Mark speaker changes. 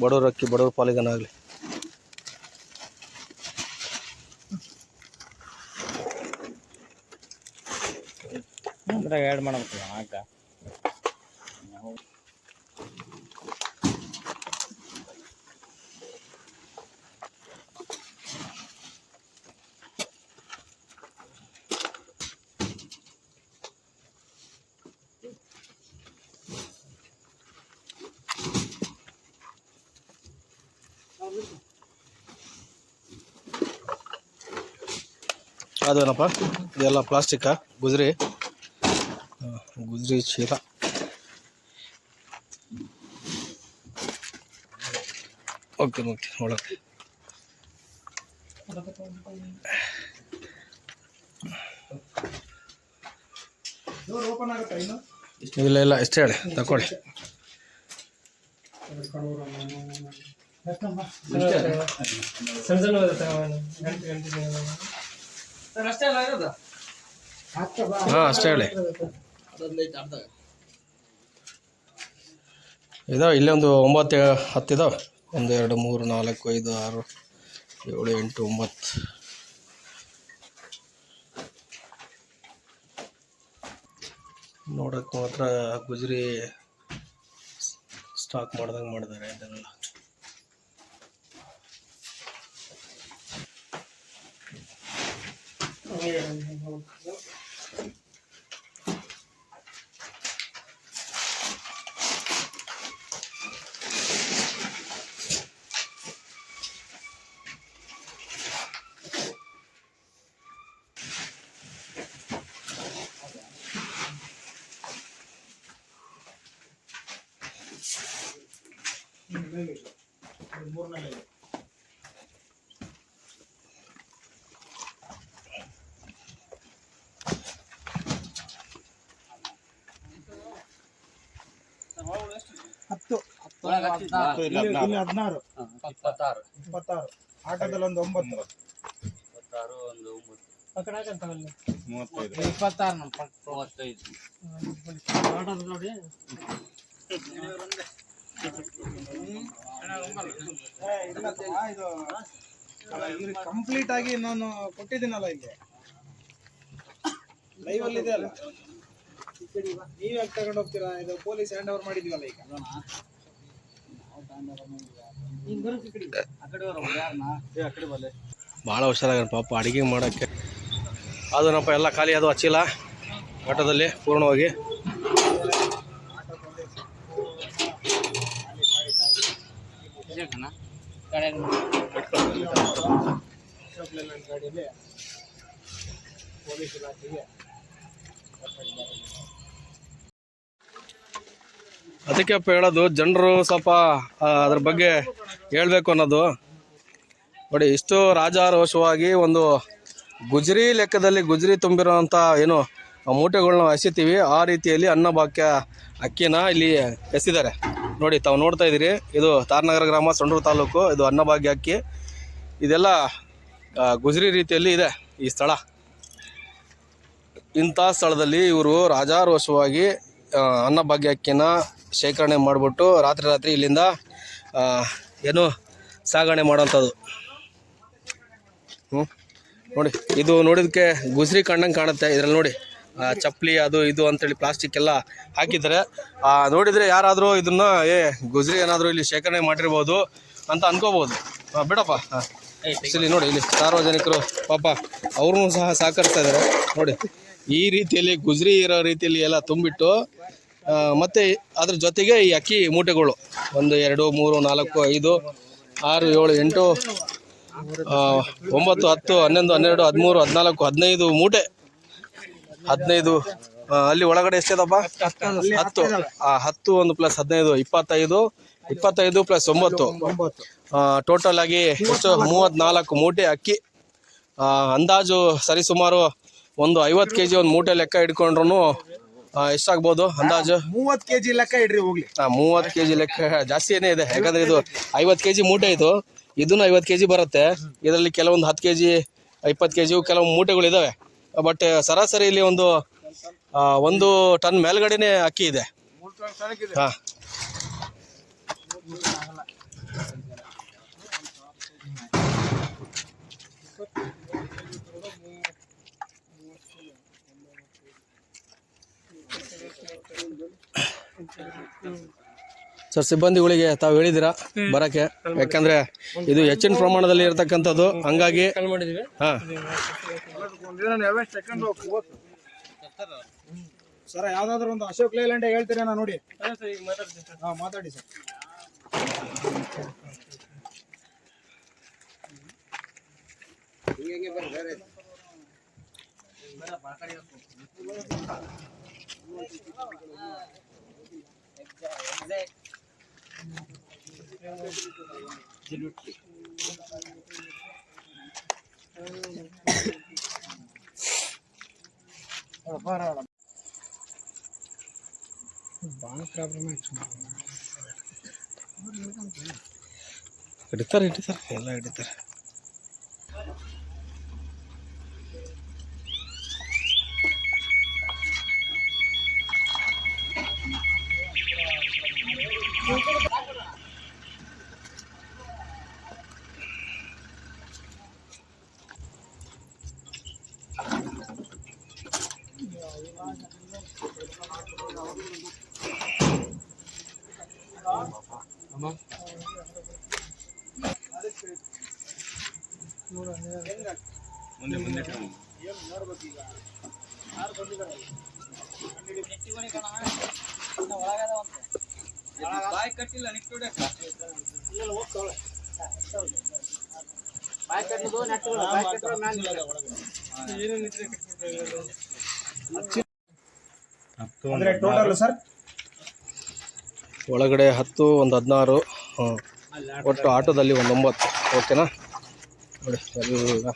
Speaker 1: ಬಡವ್ರ ಅಕ್ಕಿ ಬಡವ್ರ ಪಾಲಿಗನಾಗಲಿ.
Speaker 2: ಆ್ಯಡ್ ಮಾಡಬೇಕು ಆಗ
Speaker 1: ಅದೇನಪ್ಪ ಇದೆಲ್ಲ ಪ್ಲಾಸ್ಟಿಕ್ಕಾ? ಗುಜ್ರಿ ಗುಜ್ರಿ ಚೀಲ. ಓಕೆ ಓಕೆ ಒಳಗೆ ಇಲ್ಲ ಇಲ್ಲ ಇಷ್ಟೇ ಹೇಳಿ ತಗೊಳ್ಳಿ. ಹಾಂ ಅಷ್ಟೇ ಹೇಳಿ. ಇದಾವೆ ಇಲ್ಲೇ ಒಂದು 9 10 ಇದಾವೆ. 1 2 3 4 5 6 7 8 9. ನೋಡೋಕ್ಕೆ ಮಾತ್ರ ಗುಜ್ರಿ ಸ್ಟಾಕ್ ಮಾಡ್ದಂಗೆ ಮಾಡಿದ್ದಾರೆ ಇದನ್ನೆಲ್ಲ.
Speaker 3: ಇಲ್ಲಿ 16 26 ಆಟೋದಲ್ಲಿ ಒಂದು 9 ಕಂಪ್ಲೀಟ್ ಆಗಿ ನಾನು ಕೊಟ್ಟಿದ್ದೀನಲ್ಲ ಇಲ್ಲಿ ಲೈವ್ ಅಲ್ಲಿ ಇದೆ ಅಲ್ಲ, ನೀವ್ ಯಾಕೆ ತಗೊಂಡು ಹೋಗ್ತೀರಾ? ಇದು ಪೊಲೀಸ್ ಹ್ಯಾಂಡ್ ಓವರ್ ಮಾಡಿದೀವಲ್ಲ ಈಗ.
Speaker 1: ಭಾಳ ಹುಷಾರಾಗ ಪಾಪ ಅಡುಗೆ ಮಾಡೋಕ್ಕೆ. ಅದನ್ನಪ್ಪ ಎಲ್ಲ ಖಾಲಿ ಅದು ಹಚ್ಚಿಲ್ಲ ಆಟೋದಲ್ಲಿ ಪೂರ್ಣವಾಗಿ.
Speaker 3: ಪೊಲೀಸ್ ಇಲಾಖೆಗೆ
Speaker 1: ಅದಕ್ಕೆಪ್ಪ ಹೇಳೋದು, ಜನರು ಸ್ವಲ್ಪ ಅದ್ರ ಬಗ್ಗೆ ಹೇಳಬೇಕು ಅನ್ನೋದು. ನೋಡಿ, ಇಷ್ಟು ರಾಜಾರೋಷವಾಗಿ ಒಂದು ಗುಜ್ರಿ ಲೆಕ್ಕದಲ್ಲಿ ಗುಜ್ರಿ ತುಂಬಿರೋಂಥ ಏನು ಮೂಟೆಗಳನ್ನ ಎಸಿತೀವಿ, ಆ ರೀತಿಯಲ್ಲಿ ಅನ್ನಭಾಗ್ಯ ಅಕ್ಕಿನ ಇಲ್ಲಿ ಎಸಿದ್ದಾರೆ. ನೋಡಿ, ತಾವು ನೋಡ್ತಾ ಇದ್ದೀರಿ, ಇದು ತಾರನಗರ ಗ್ರಾಮ, ಸಂಡೂರು ತಾಲೂಕು. ಇದು ಅನ್ನಭಾಗ್ಯ ಅಕ್ಕಿ. ಇದೆಲ್ಲ ಗುಜ್ರಿ ರೀತಿಯಲ್ಲಿ ಇದೆ ಈ ಸ್ಥಳ. ಇಂಥ ಸ್ಥಳದಲ್ಲಿ ಇವರು ರಾಜಾರೋಷವಾಗಿ ಅನ್ನಭಾಗ್ಯ ಅಕ್ಕಿನ ಶೇಖರಣೆ ಮಾಡಿಬಿಟ್ಟು ರಾತ್ರಿ ಇಲ್ಲಿಂದ ಏನು ಸಾಗಣೆ ಮಾಡೋಂಥದ್ದು. ನೋಡಿ, ಇದು ನೋಡಿದಕ್ಕೆ ಗುಜ್ರಿ ಕಣ್ಣಂಗೆ ಕಾಣುತ್ತೆ. ಇದರಲ್ಲಿ ನೋಡಿ ಚಪ್ಪಲಿ ಅದು ಇದು ಅಂತೇಳಿ ಪ್ಲಾಸ್ಟಿಕ್ ಎಲ್ಲ ಹಾಕಿದ್ದಾರೆ. ನೋಡಿದರೆ ಯಾರಾದರೂ ಇದನ್ನು ಗುಜ್ರಿ ಏನಾದರೂ ಇಲ್ಲಿ ಶೇಖರಣೆ ಮಾಡಿರ್ಬೋದು ಅಂತ ಅನ್ಕೋಬೋದು. ಬಿಡಪ್ಪ, ಇಲ್ಲಿ ನೋಡಿ, ಇಲ್ಲಿ ಸಾರ್ವಜನಿಕರು ಪಾಪ ಅವ್ರೂ ಸಹ ಸಹಕರಿಸ್ತಾ ಇದ್ದಾರೆ. ನೋಡಿ, ಈ ರೀತಿಯಲ್ಲಿ ಗುಜ್ರಿ ಇರೋ ರೀತಿಯಲ್ಲಿ ಎಲ್ಲ ತುಂಬಿಟ್ಟು, ಮತ್ತು ಅದ್ರ ಜೊತೆಗೆ ಈ ಅಕ್ಕಿ ಮೂಟೆಗಳು 1 2 3 4 5 6 7 8 9 10 11 12 13 14 15 ಮೂಟೆ. 15 ಅಲ್ಲಿ ಒಳಗಡೆ ಎಷ್ಟಿದಪ್ಪ? 10 10 1 + 15 25 25 + 9 ಟೋಟಲ್ ಆಗಿ ಎಷ್ಟು? 34 ಮೂಟೆ ಅಕ್ಕಿ. ಅಂದಾಜು ಸರಿಸುಮಾರು ಒಂದು 50 kg ಒಂದು ಮೂಟೆ ಲೆಕ್ಕ ಇಟ್ಕೊಂಡ್ರು ಎಷ್ಟಾಗ್ಬೋದು ಅಂದಾಜು?
Speaker 3: 30 kg ಲೆಕ್ಕ ಇಡ್ರಿ ಹೋಗ್ಲಿ.
Speaker 1: 30 kg ಲೆಕ್ಕ ಜಾಸ್ತಿ ಏನೇ ಇದೆ, ಯಾಕಂದ್ರೆ ಇದು 50 kg ಮೂಟೆ ಇದು. ಇದನ್ನು 50 kg ಬರುತ್ತೆ. ಇದರಲ್ಲಿ ಕೆಲವೊಂದು 10 kg 20 kg ಕೆಲವು ಮೂಟೆಗಳಿದಾವೆ. ಬಟ್ ಸರಾಸರಿ ಇಲ್ಲಿ ಒಂದು 1 ಟನ್ ಮೇಲ್ಗಡೆನೆ ಅಕ್ಕಿ ಇದೆ. ಹಾಂ, ಸರ್ ಸಿಬ್ಬಂದಿಗಳಿಗೆ ತಾವು ಹೇಳಿದ್ದೀರಾ ಬರಕ್ಕೆ, ಯಾಕಂದ್ರೆ ಇದು ಹೆಚ್ಚಿನ ಪ್ರಮಾಣದಲ್ಲಿ ಇರತಕ್ಕಂಥದ್ದು, ಹಂಗಾಗಿ ಹಾಂ
Speaker 3: ಸರ್ ಯಾವ್ದಾದ್ರು ಒಂದು ಅಶೋಕ್ ಲೇಲ್ಯಾಂಡ್ ಹೇಳ್ತೀರಾ ನೋಡಿ. ಹಾಂ ಮಾತಾಡಿ ಸರ್.
Speaker 1: ಹಿಡಿತಾರೆ ಎಲ್ಲ ಹಿಡಿತಾರೆ.
Speaker 3: ಅಂದ್ರೆ ಟೋಟಲ್ ಸರ್
Speaker 1: ಒಳಗಡೆ 10, ಒಂದು 16, ಒಟ್ಟು ಆಟೋದಲ್ಲಿ ಒಂದು 9. ಓಕೆನಾ ನೋಡಿ ಎಲ್ಲ